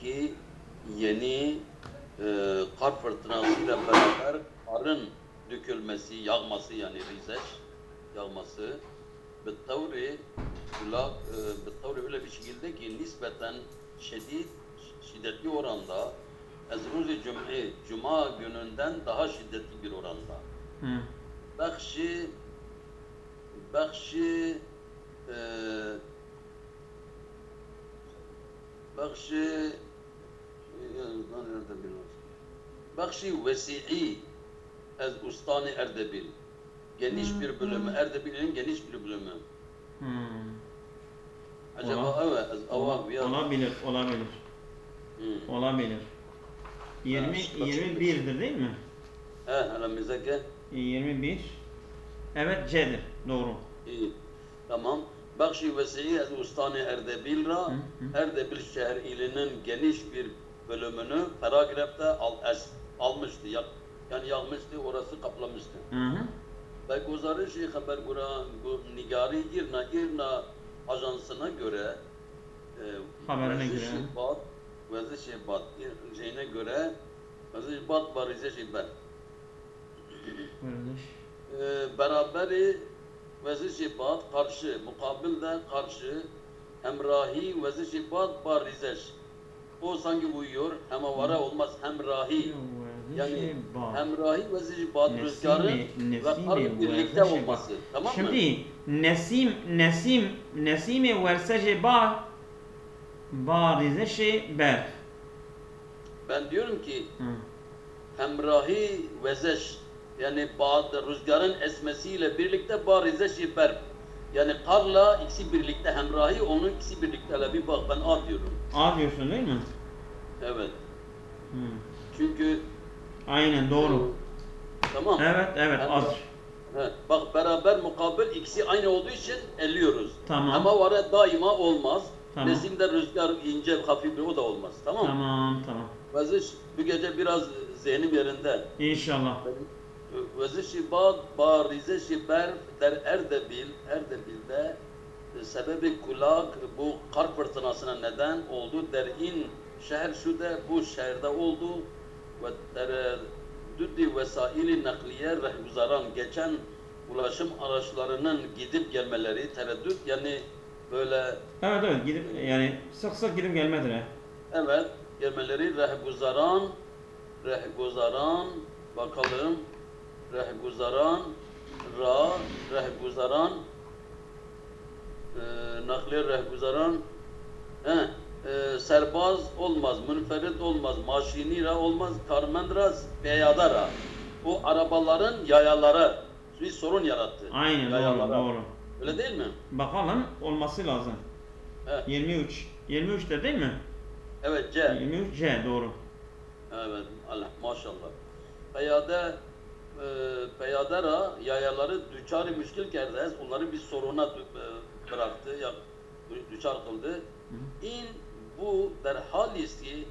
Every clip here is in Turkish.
ki yeni kar fırtınasıyla beraber karın dökülmesi, yağması yani rizeş yağması بالطوري بالطوري öyle bir şekilde ki nispeten şiddetli oranda Ezruzi Cuma gününden daha şiddetli bir oranda. Hı. Bakşı bakşı bakşı bakşı vesi'i ez ustani Erdebil. Geniş bir bölümü, Erdebil'in geniş bir bölümü. Acaba evet, Olabilir. Olabilir. Ha, 21'dir değil mi? elimizdeki 21. Evet, C'dir. Doğru. iyi. Tamam. Bakşı vesi'i ez ustani Erdebil'ra Erdebil şehir ilinin geniş bir bölümünü paragrafta almıştı. Yani yağmıştı, orası kaplamıştı. Ve guzarışı haber nigari irna ajansına göre Haberine göre. Vezişibat şeyine göre Vezişibat barizeşibat beraberi Vezişibat karşı mukabilde karşı hemrahi Vezişibat barizeş o sanki uyuyor hemavara olmaz hemrahi yani hemrahi Vezişibat rüzgarın ve karın birlikte olması tamam mı? Şimdi Nesimi versece barizeşi ber. Ben diyorum ki hemrahi vezeş yani rüzgarın esmesiyle birlikte barizeşi berb. Yani karla ikisi birlikte hemrahi, onun ikisi birlikte. Hele bir bak ben A diyorum. A diyorsun değil mi? Evet. Çünkü aynen doğru. Tamam. Evet az. Bak beraber mukabil ikisi aynı olduğu için eliyoruz. Tamam. Ama vara daima olmaz. Tamam. Nesimde rüzgar ince, hafif bir o da olmaz. Tamam mı? Tamam. Veziş bu gece biraz zihnim yerinde. İnşallah. Vezişi barizeşi berf der Erdebil'de sebebi kulak bu kar fırtınasına neden oldu. Der'in şehir şu de bu şehirde oldu ve tereddüddi vesaili nakliye rehguzaran geçen ulaşım araçlarının gidip gelmeleri tereddüt yani böyle Evet gidip yani sık gidip gelmedir he. Evet gelmeleri rehguzaran bakalım rehguzaran nakliye rehguzaran serbaz olmaz, münferit olmaz, maşinira olmaz, karmendras peyadara. Bu arabaların yayaları bir sorun yarattı. Aynen yayalara. Doğru. Öyle değil mi? Bakalım olması lazım. Evet. 23. 23'te değil mi? Evet C. 23 C doğru. Evet Allah maşallah. Peyadara yayaları düçar-ı müşkil kerdez onları bir soruna bıraktı ya düçar kıldı. İn bu derhaliz ki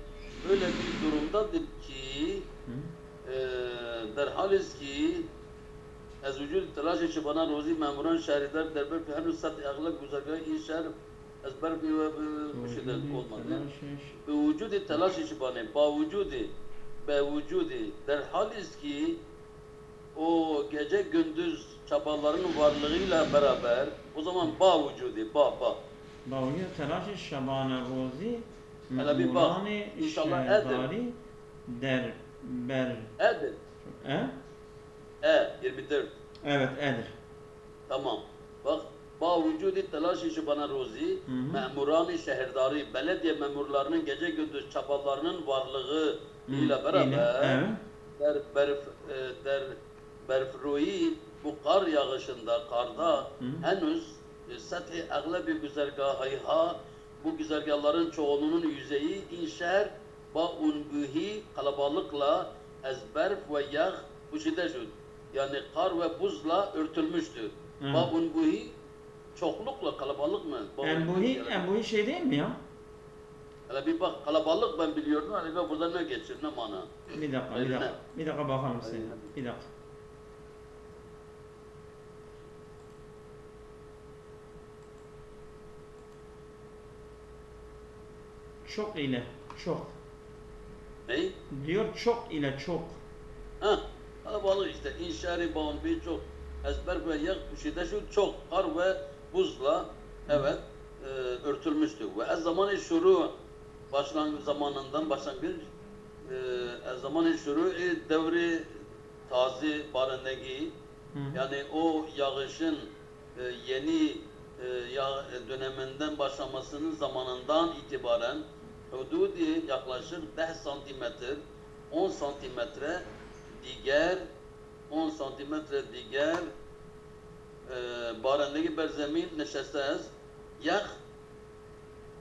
öyle bir durumdadır ki derhaliz ki ez vücud telaş şibana rozi memuran şehridar derber fi henüz sat aglak güzergah iyi şehir ezber bir müşkil olmadı. Be vücud telaş şibana be vücudi derhaliz ki o gece gündüz çabaların varlığıyla beraber o zaman vücudi Ba vücudi telaş şabane rozi hele bir bak memurani inşallah şehrdari derber edir 24 evet edir tamam bak vücudi telaş şibana rozi memurani şehrdari belediye memurlarının gece gündüz çabalarının varlığı ile beraber berfruyi bu kar yağışında, karda henüz sethi aglebi güzergahayha bu güzergahların çoğunun yüzeyi inşer ba'unbuhi kalabalıkla ezberf ve yağ bu şiddeşud yani kar ve buzla örtülmüştü. Ba'unbuhi çoklukla kalabalık mı? Embuhi şey değil mi ya? Hele bir bak kalabalık ben biliyordum. Hani ben burada ne geçiyor ne mana? Bir dakika bakalım size. Bir dakika. Çok ile. çok. Ne? Diyor çok ile çok. Ha, kalabalık işte. İnşari bağın birçok ezber ve yak kuşide şu çok kar ve buzla evet örtülmüştür. Ve ez zamanı şuru başlangıç zamanından başlangıç ez zamanı şuru devri taze barındaki yani o yağışın yeni döneminden başlamasının zamanından itibaren hududi yaklaşık 10 santimetre 10 santimetre diğer 10 santimetre diğer barındaki berzemin neşestes yak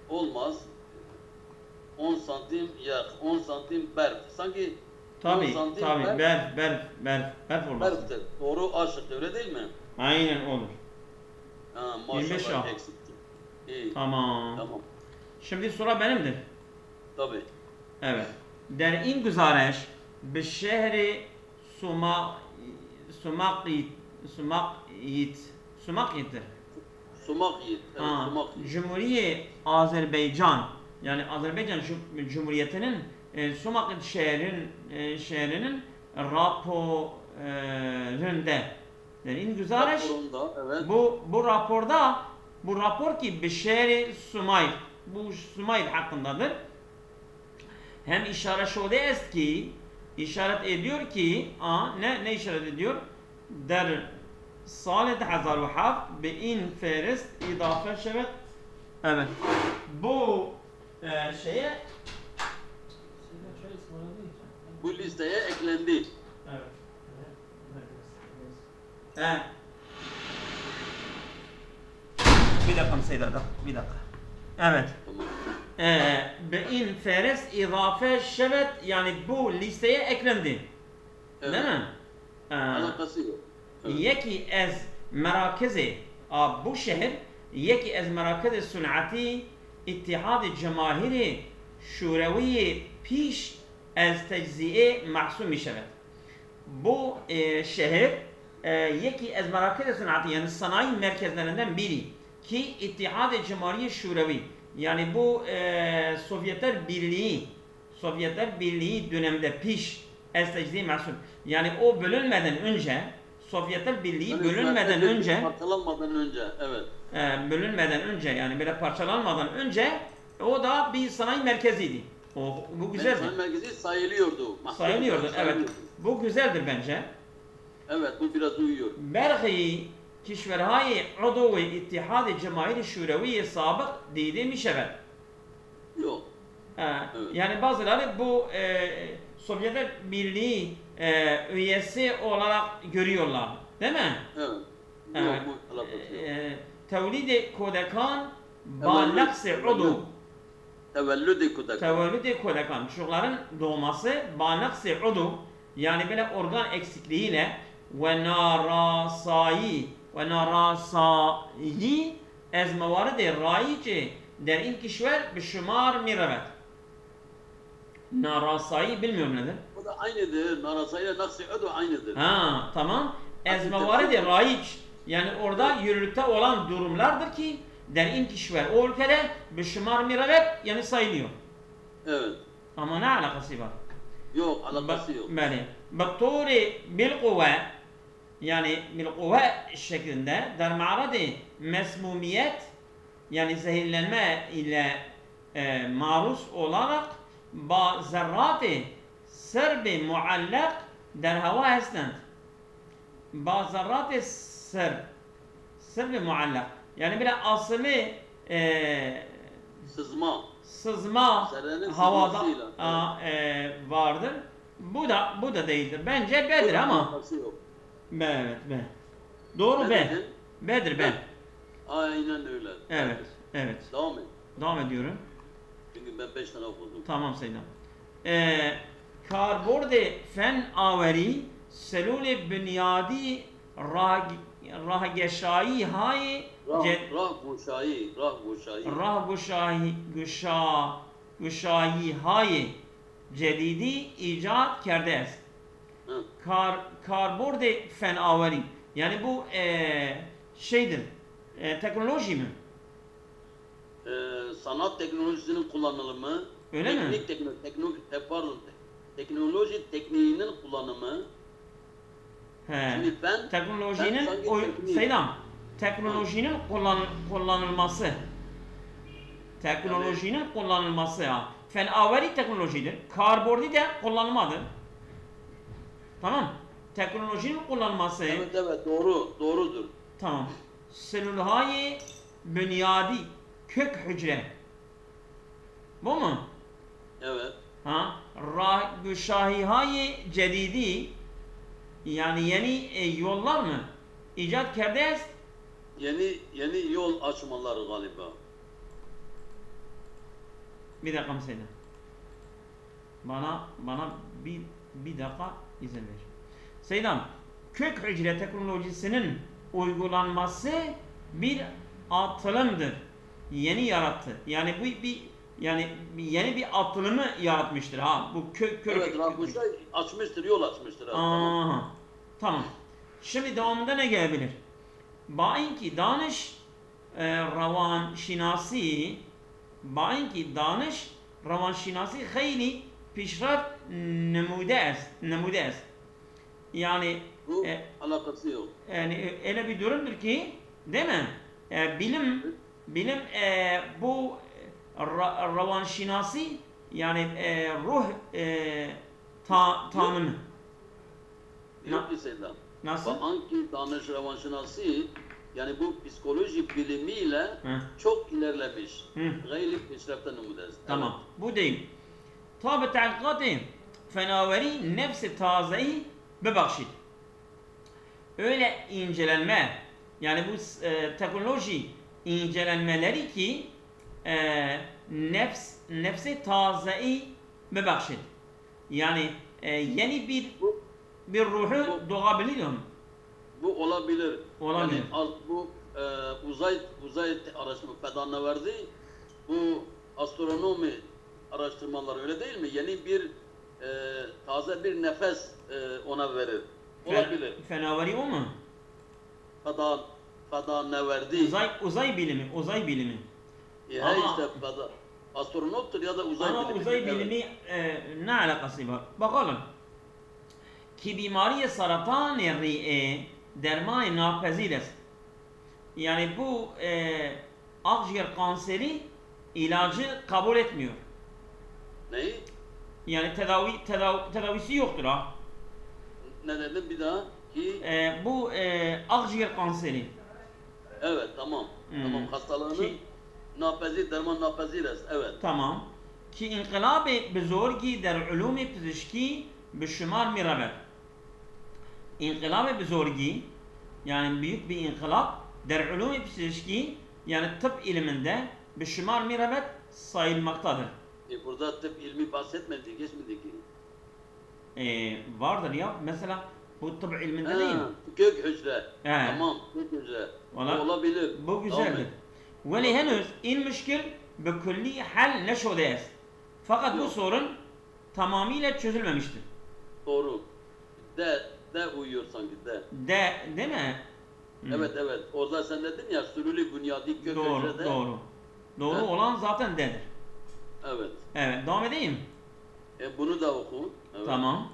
olmaz 10 santim yak 10 santim berf sanki 10 Tabi santim tabi berf olmaz. berftir. Doğru aşık öyle değil mi? Aynen olur. Ha, 25 maşallah ah. eksikti. İyi. Tamam. Tamam. Şimdi sıra benimdir. Tabii. Evet. در این گزارش به شهر سوماقیت Sumak yiğit. Evet, sumak yiğit. Cumhuriyet Azerbaycan yani Azerbaycan Cumhuriyeti'nin Sumakit şehrinin raporunda در این گزارش Raporunda, evet. bu rapor ki bir şehri Sumayl bu Sumayl hakkındadır. Hem işaret ediyor ki ne işaret ediyor? Der سال 2007 به این فهرست اضافه شود. Evet. Bu şeye Bu listeye eklendi. evet. Evet. Bir dakika Seyda'da. Bir dakika. Evet. Tamam. Bein feres izafe şevet yani bu listeye eklendi. Evet. Değil mi? Alakası yok. Evet. Yeki ez merakezi bu şehir yeki ez merakezi sunati ittihad cemahiri şurevi piş ez tecziye mahsum mi şevet. Bu şehir yeki ez merakezi sunati yani sanayi merkezlerinden biri ki ittihad cemahiri şurevi yani bu Sovyetler Birliği döneminde piş ez tecziye mahsum yani o bölünmeden önce Sovyetler Birliği Yani bölünmeden önce parçalanmadan önce evet. Bölünmeden önce yani böyle parçalanmadan önce o da bir sanayi merkeziydi. Bu güzeldir. Sanayi merkezi sayılıyordu. Sayılıyordu evet. Bu güzeldir bence. Evet bu biraz uyuyor. Berhi kişverhay udu ittihad cemaahir şuravi sabık dedi mi şevet. Yok. Evet. Evet. Yani bazıları bu Sovyetler Birliği üyesi olarak görüyorlar. Değil mi? Evet. Evet. Yok bu alakası yok. Tevlid kodekan ba naqsi udu. Tevellüd-i kudak. Tevellüd kodekan. Çocukların doğması ba naqsi udu. Yani böyle organ eksikliğiyle ve narasayi ez mevarid raici der in kişver bişumar miravet. Narasayi bilmiyorum nedir? Bu da aynıdır. Narasayla naksi udu aynıdır. Ha tamam. Ez mevarid raic yani orada yürürlükte olan durumlardır ki der in kişver o ülkede bişumar miravet yani sayılıyor. Evet. Ama ne alakası var? Yok alakası yok. Beni. Baktori bil kuvve yani bil kuvve şeklinde der ma'radi mesmumiyet yani zehirlenme ile maruz olarak ba zerrati serbi muallak der hava hesland ba zerrati serbi muallak yani bir asılı sızma Zerrenin havada sızmasıyla, vardır. Bu da değildir. Bence B'dir ama. Alakası yok. B evet B. Doğru Ne B. dedin? B'dir B. Aynen öyle. Evet. Evet. Devam et. Devam ediyorum. Çünkü ben 5 tane okudum. Tamam Seydam. Karbord fen averi selul bünyadi rahgeşayi hay rahguşayi hay cedidi icat kerde است. Karbord fen averi yani bu şeydir. Teknoloji mi? Sanat teknolojisinin kullanılımı Öyle mi? Teknoloji tekniğinin kullanımı. He. Şimdi ben Teknolojinin sanki Seydam, teknolojinin kullanılması. Teknolojinin kullanılması ya. Fenaveri teknolojidir. Karbordi de kullanılmadır. Tamam. Teknolojinin kullanılması. evet doğrudur. Tamam. Selülhâyi bünyadi kök hücre. Bu mu? Evet. Ha? Güşahihâyi cedidi yani yeni yollar mı? İcat kerdes. Yeni yol açmaları galiba. Bir dakika mesela. Bana bir dakika izin ver. Seydam, kök hücre teknolojisinin uygulanması bir atılımdır. Yeni yarattı. Yani yeni bir atılımı yaratmıştır ha. Bu kök Evet, Rahmuşa yol açmıştır. Aha. Tamam. Şimdi devamında ne gelebilir? Bainki danış ravan şinasi خیلی پیشرفت نموده است. Yani bu alakası yok. Yani öyle bir durumdur ki, değil mi? Bilim bu ravanşinasi yani ruh tanımı. Yok ki Seydam. Nasıl? Anki danış revanşinası yani bu psikoloji bilimiyle çok ilerlemiş. Gayri peşrefte numudes. Tamam. Evet. Bu değil. Tabi tahkikati fenaveri nefsi tazeyi bebakşit. Öyle incelenme yani bu teknoloji incelenmeleri ki nefsi tazeyi bebakşit. Yani yeni bir ruhu doğabilir mi? Bu olabilir. Olabilir. Yani bu uzay araştırma Fedan'a verdi. Bu astronomi araştırmaları öyle değil mi? Yeni bir taze bir nefes ona verir. Olabilir. Fenavari o mu? Fedan ne verdi? Uzay bilimi. Ama işte astronottur ya da uzay bilimi. Ama uzay bilimi ne alakası var? Bakalım. Ki bimari saratan ri'e derman napezir است. Yani bu akciğer kanseri ilacı kabul etmiyor. Neyi? Yani tedavisi yoktur ha. Ne dedim bir daha? Ki bu akciğer kanseri. evet tamam. Tamam hastalığının napezir derman napezir است. Evet. Tamam. Ki inkılab buzurgi der ulum pezişki bişumar mirabet. İnkılab buzurgi yani büyük bir inkılap der ulum pezişki yani tıp iliminde bişumar mirabet sayılmaktadır. Burada tıp ilmi bahsetmedi, geçmedi ki. Vardır ya. Mesela bu tıp ilminde değil mi? Kök hücre. Tamam, kök hücre. Olabilir. Bu güzeldir. Ve henüz in müşkil bekulli hal neşodes. Fakat bu sorun tamamıyla çözülmemiştir. Doğru. De uyuyor sanki de. Değil mi? Evet. Orada sen dedin ya sürülü bünyadi kök hücrede. Doğru olan zaten dedir. Evet. Evet. Devam edeyim. Bunu da oku. Evet. Tamam.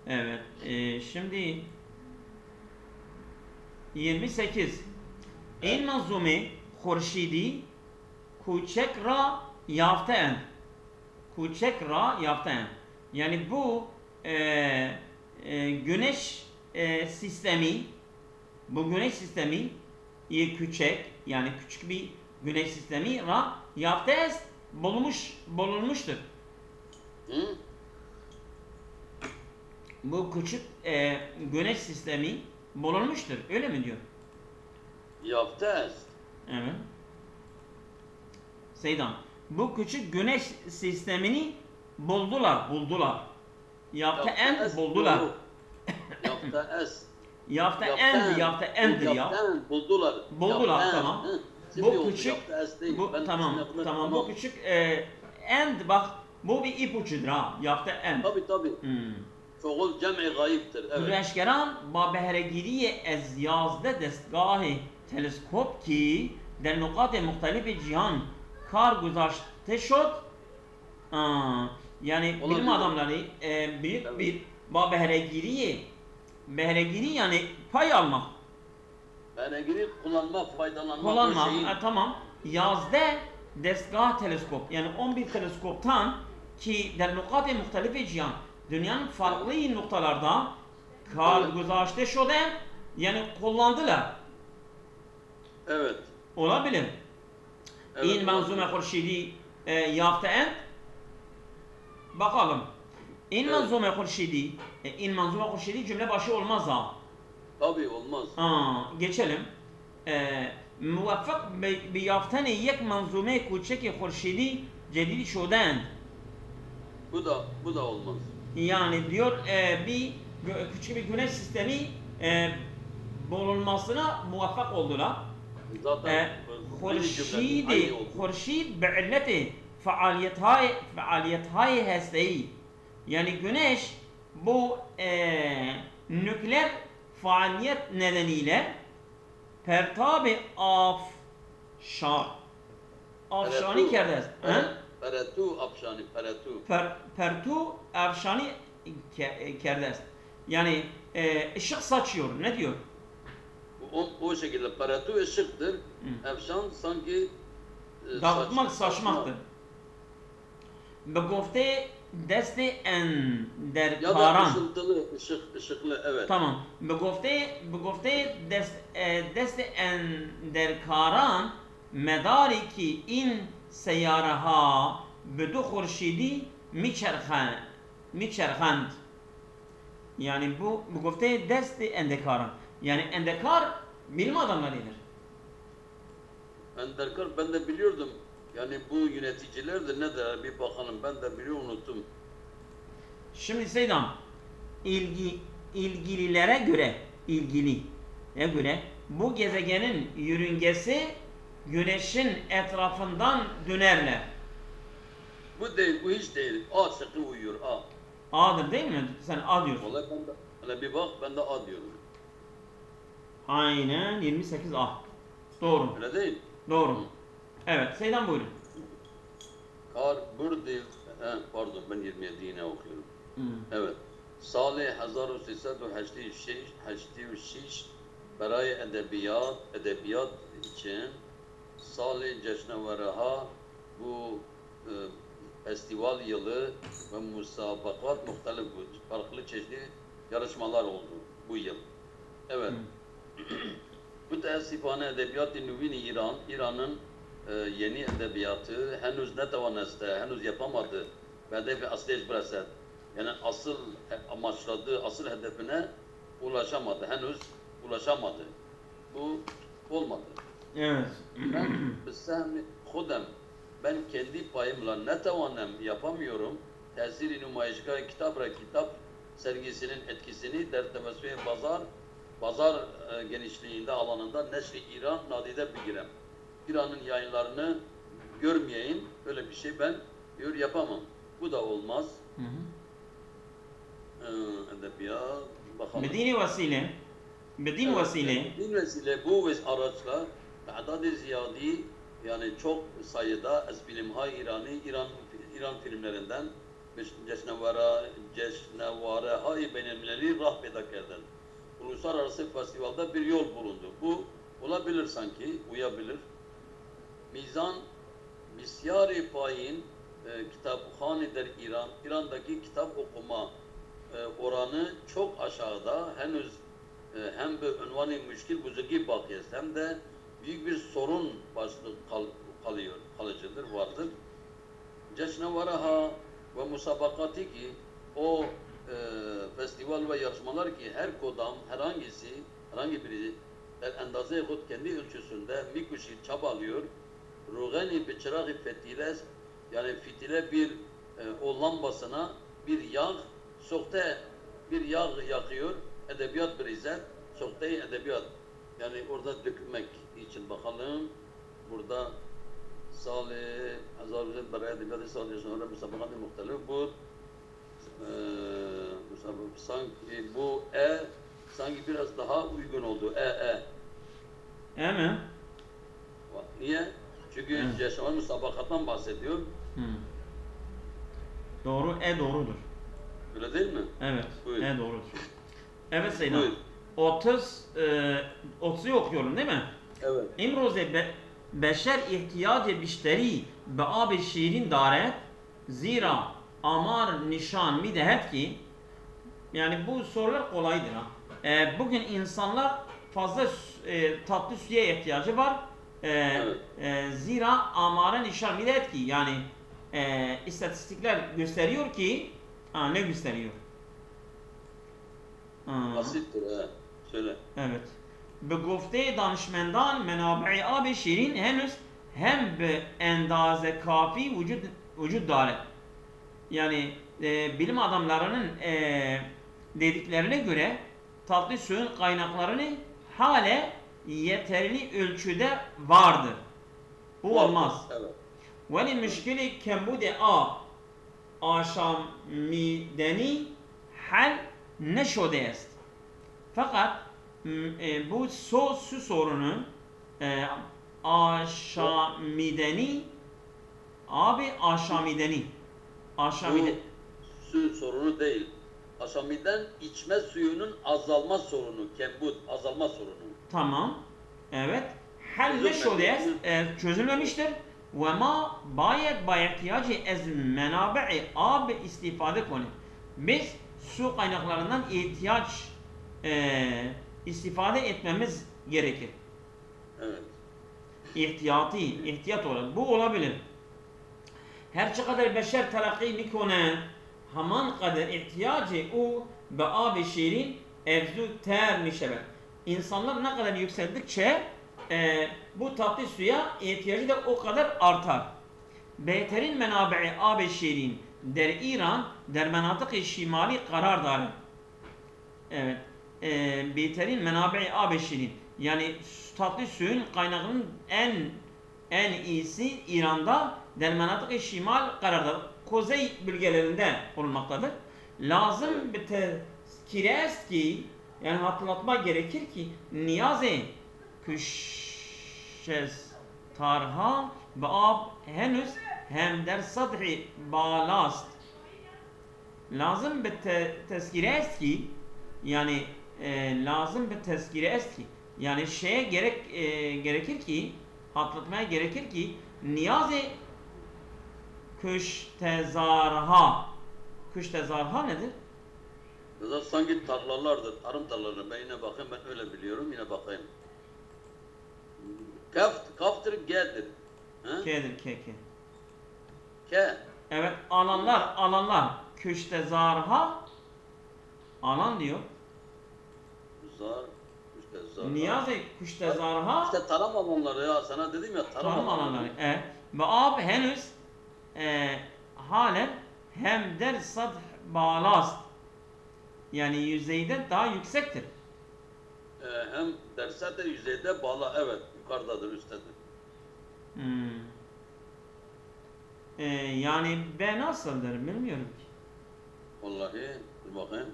Evet. Şimdi 28. این منظومه خورشیدی کوچک را یافته‌اند. کوچک را یافته‌اند. Yani bu güneş sistemi küçük yani küçük bir güneş sistemi ra yaptı bulunmuştur. Hı? Bu küçük güneş sistemi bulunmuştur. Öyle mi diyor? Yaptı. Evet. Seydan. Bu küçük güneş sistemini buldular. Yaptı buldular. Yaptı endir ya. Buldular tamam. Bu küçük tamam bu küçük end bak bu bir ipucudur ha. Yaptı end. Tabii. Çoğul cem'i gayiptir. Evet. Güneşgeran ba beheregiriye ez yazde destgahı teleskop ki der nukat muhtelif cihan kar guzashte şod Yani bilim Olabilir. adamları büyük Evet. bir beheregiri yani pay almak, Benegiri kullanma, faydalanma o kullanmak. şeyin. Tamam. Yazda destgah teleskop yani 11 teleskoptan ki der nukate muhtelife cihan dünyanın farklı noktalarda kargüzaşte şode yani kullandılar. Evet. Olabilir. Evet. این منظومه خورشیدی یافته اند bakalım. این Evet. منظومه خورشیدی این منظومه خورشیدی cümle başı olmaz ha. Tabii olmaz. Geçelim. موفق به یافتن یک منظومه کوچک خورشیدی جدید شدند. Bu da olmaz. Yani diyor bir küçük bir güneş sistemi bulunmasına muvaffak oldular. Zaten خورشید خورشید به علت فعالیت‌های هسته‌ای yani güneş bu nükleer faaliyet nedeniyle pertab-ı afşani کرده است. Peretu afşani, peretu. Pertu afşani کرده است. Yani ışık saçıyor. Ne diyor? O şekilde peretu ışıktır. Efşan sanki Dağıtmak, saçmaktır. به گفته دست ya da اندرکاران ışıltılı, ışıklı, evet. tamam. به گفته دست اندرکاران مداری که این سیاره ها به دو خورشیدی میچرخند yani bu گفته دست اندرکاران yani endekar bilim adamlarıdır. Enderkar ben de biliyordum. Yani bu yöneticiler de ne der bir bakalım, ben de biliyorum, unuttum. Şimdi Seydam, ilgililere göre bu gezegenin yörüngesi Güneş'in etrafından dönerler. Bu değil, bu hiç değil. A şıkkı uyuyor, A. A'dır değil mi? Sen A diyorsun. Vallahi ben de, hele bir bak, ben de A diyorum. Aynen 28A. Doğru. Öyle değil. Doğru. Hı. Evet, Seydam buyurun. Kar burada, pardon ben 27 yine okuyorum. Hı. Evet. Salih 1386 برای edebiyat için Salih Ceşnevaraha bu festival yılı ve musabakat muhtelif farklı çeşitli yarışmalar oldu bu yıl. Evet. Bu teessifane edebiyat-ı nüvin İran'ın yeni edebiyatı henüz ne tavaneste, henüz yapamadı. Ve hedefi asli ecbreset. Yani asıl amaçladığı, asıl hedefine ulaşamadı. Henüz ulaşamadı. Bu olmadı. Evet. Ben bisahmi khudem, ben kendi payımla ne tavanem yapamıyorum. Tesir-i nümayişgah kitap sergisinin etkisini der tevessüye pazar genişliğinde alanında neşri İran nadide bilgirem. İran'ın yayınlarını görmeyeyim, böyle bir şey ben diyor yapamam. Bu da olmaz. Edebiyat, bakalım. Bedini vesile. Bedin vesile. Bedin vesile bu araçla ta'dad-ı ziyadi yani çok sayıda esbilimhay İran filmlerinden Ceşnevare-hay beynelmileli rahbeda kerden. Uluslararası festivalda bir yol bulundu. Bu olabilir sanki, uyabilir. Mizan bisyari payin kitapkhane der İran'daki kitap okuma oranı çok aşağıda, henüz hem bu ünvanı müşkil buzurgi bakiyesi hem de büyük bir sorun başlığı kalıcıdır, vardır. Ceşnevaraha ve musabakati ki o festival ve yarışmalar ki her kodam, herhangi biri endaze kod kendi ölçüsünde mikuşi çabalıyor. Ruğeni bi çırağı fetile yani fitile bir o lambasına bir yağ yakıyor. Edebiyat bir izzet, sokte edebiyat. Yani orada dökmek için bakalım. Burada Salih Azarüzet Baraya Edebiyatı Salih sonra müsabakat-ı muhtelif bu sanki bu sanki biraz daha uygun oldu. E mi? Niye? Çünkü yaşanan müsabakattan bahsediyor. Doğru, doğrudur. Öyle değil mi? Evet, Buyur. doğrudur. Evet Seyyidina. Buyur. 30'u okuyorum değil mi? Evet. امروزه بشر احتیاج بیشتری به آب شیرین دارد زیرا آمار نشان میدهد ki yani bu sorular kolaydır ha. Bugün insanlar fazla tatlı suya ihtiyacı var. Zira amara nişan midet ki yani istatistikler gösteriyor ki ne gösteriyor? Basittir ha. Söyle. Evet. به گفته دانشمندان منابع آب شیرین henüz hem به اندازه کافی vücut دارد. Yani bilim adamlarının dediklerine göre tatlı suyun kaynaklarını hale yeterli ölçüde vardır. Bu olmaz. Evet. ولی مشکل کمبود آب آشامیدنی حل نشده است. Fakat bu su sorunu aşamideni aşamide Bu su sorunu değil. Aşamiden içme suyunun azalma sorunu, kembut, azalma sorunu. tamam. Evet. Hal neşode est çözülmemiştir. Ve ma bayet ihtiyacı ez menabi'i ab istifade konu. Biz su kaynaklarından istifade etmemiz gerekir. Evet. İhtiyat olarak. Bu olabilir. Her ne kadar beşer terakki mikone haman kadar ihtiyacı o be ab şirin evzu ter mişeber. İnsanlar ne kadar yükseldikçe bu tatlı suya ihtiyacı da o kadar artar. Behterin menabi'i ab şirin der İran der menatık-ı şimali karar dar. Evet. Behterin menabi'i ab şirin yani tatlı suyun kaynağının en iyisi İran'da der menatık-ı şimal karardır. Kuzey bölgelerinde bulunmaktadır. Lazım bir tezkire est ki yani hatırlatma gerekir ki niyaze küşşez tarha ve ab henüz hem der sadhi balast. Lazım bir tezkire est ki yani lazım bir tezkire est ki yani şeye gerekir ki hatırlatmaya gerekir ki niyaze küştezarha nedir? Mesela sanki tarlalardır, tarım tarlaları. Ben yine bakayım, ben öyle biliyorum, yine bakayım. Kaftır, G'dir. K'dir, K. K. Evet, alanlar. Küştezarha alan diyor. Zar, işte zar. Niyazi küştezarha İşte tarım alanları ya, sana dedim ya tarım alanları. Ve ab henüz halen hem der sadh balast yani yüzeyde daha yüksektir. Hem derse de yüzeyde bağla, evet, yukarıdadır, üsttedir. Yani B nasıldır bilmiyorum ki. Vallahi, dur bakayım.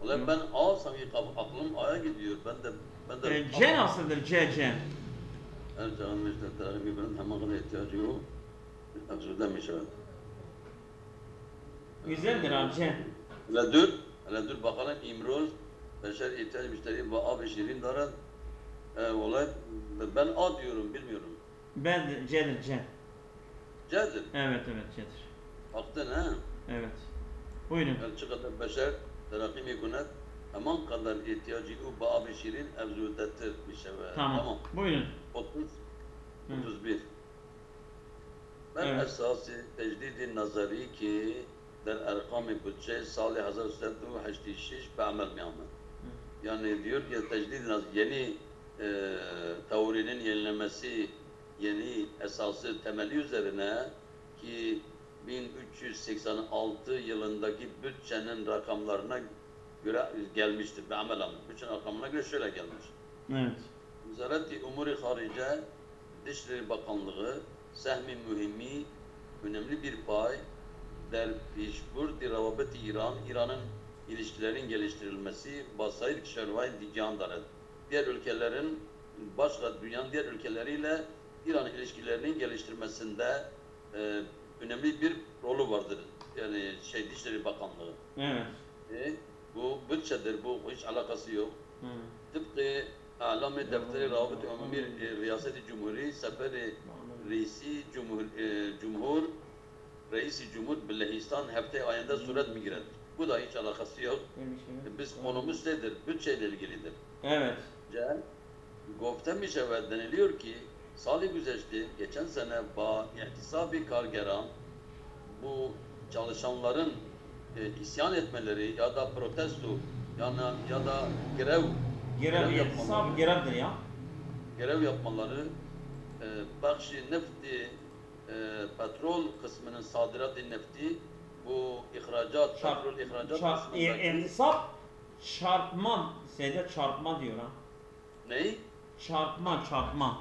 Vallahi ben A sanki aklım A'ya gidiyor. Ben de C nasıldır? C. Her canlı işte tarih birbirinin tamamına ihtiyacı yok. Aksu demiş evet. Güzeldir abi C. Hele dur bakalım İmroz, beşer ihtiyaç müşteri ve abi şirin daran. Olay, ben A diyorum, bilmiyorum. Ben C'dir, C. C'dir. Evet, C'dir. Baktın ha? Evet. Buyurun. Elçi kadar beşer, terakki mikunet, hemen kadar ihtiyacı o ve abi şirin evzudetir bir şey. Tamam. Buyurun. 31. Ben esası tecdid-i nazari ki der erkam-ı bütçe sali 1386 be'amel mi'amel. Yani diyor ki tecdid-i nazari yeni teorinin yenilemesi, yeni esası temeli üzerine ki 1386 yılındaki bütçenin rakamlarına göre gelmiştir. Be'amel amel. Bütçenin rakamına göre şöyle gelmiş. Evet. Wizareti Umuri Harice Dışişleri Bakanlığı sehmi mühimmi önemli bir pay der pişburdi ravabeti İran'ın ilişkilerin geliştirilmesi basayır şervay dican daret. Diğer ülkelerin dünyanın diğer ülkeleriyle İran ilişkilerinin geliştirmesinde önemli bir rolü vardır. Dışişleri Bakanlığı. Evet. Bu bütçedir, bu hiç alakası yok. Hı. Tıpkı Alame Defteri Rabıt Umumi Riyaseti Cumhuri Seferi Reisi Cumhur Reisi Cumhur Bilehistan hafta ayında suret mi girer? Bu da hiç alakası yok. Biz konumuz nedir? Bütçeyle ilgilidir. Evet. Gofte Mişevet deniliyor ki Salih Güzeşti geçen sene ihtisabi kargeran bu çalışanların isyan etmeleri ya da protesto ya da Gerevdir ya. grev yapmaları Bakşi Nefti petrol kısmının sadirat-ı nefti bu petrol ihracat kısmındaki İntisap çarpma, çarpma diyor ha. neyi? Çarpma.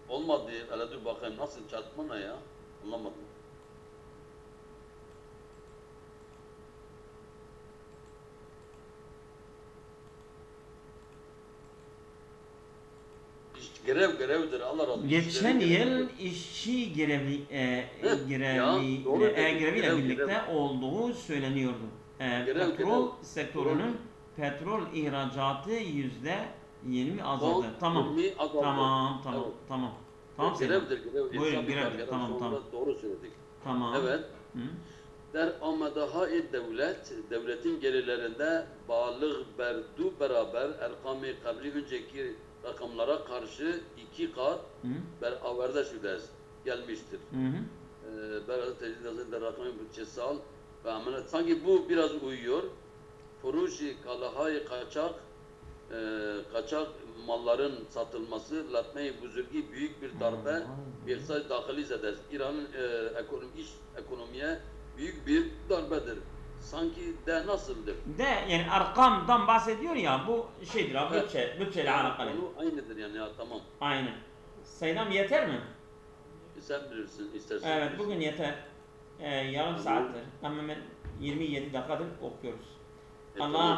Olmadı. Hele dur bakayım nasıl çarpma ne ya? Anlamadım. Grevdir. Allah razı olsun. Geçen yıl işçi greviyle birlikte olduğu söyleniyordu. Petrol sektörünün petrol ihracatı %20 azaldı. Tamam. Grevdir. Buyurun, grevdir. Tamam. Doğru söyledik. Tamam. Evet. Hı? Der amedahai devletin gelirlerinde bağlı berdu beraber erkami kabli önceki rakamlara karşı 2 kat beraber şüdes gelmiştir. Beraber tecrid hazırda rakamı bütçesi al ve amenet. Sanki bu biraz uyuyor. Furuşi kalahai kaçak malların satılması latme-i buzurgi büyük bir darbe iktisadi dahili zeder. İran'ın ekonomiye büyük bir darbedir. Sanki de nasıldır? Yani arkamdan bahsediyor ya, bu şeydir abi, bütçeyle alakalı. Aynıdır yani ya, tamam. Aynen. Seydam yeter mi? Sen bilirsin, istersen. Evet, bilirsin. bugün yeter. Yarım saattir. Tamamen 27 dakikadır okuyoruz. Allah'a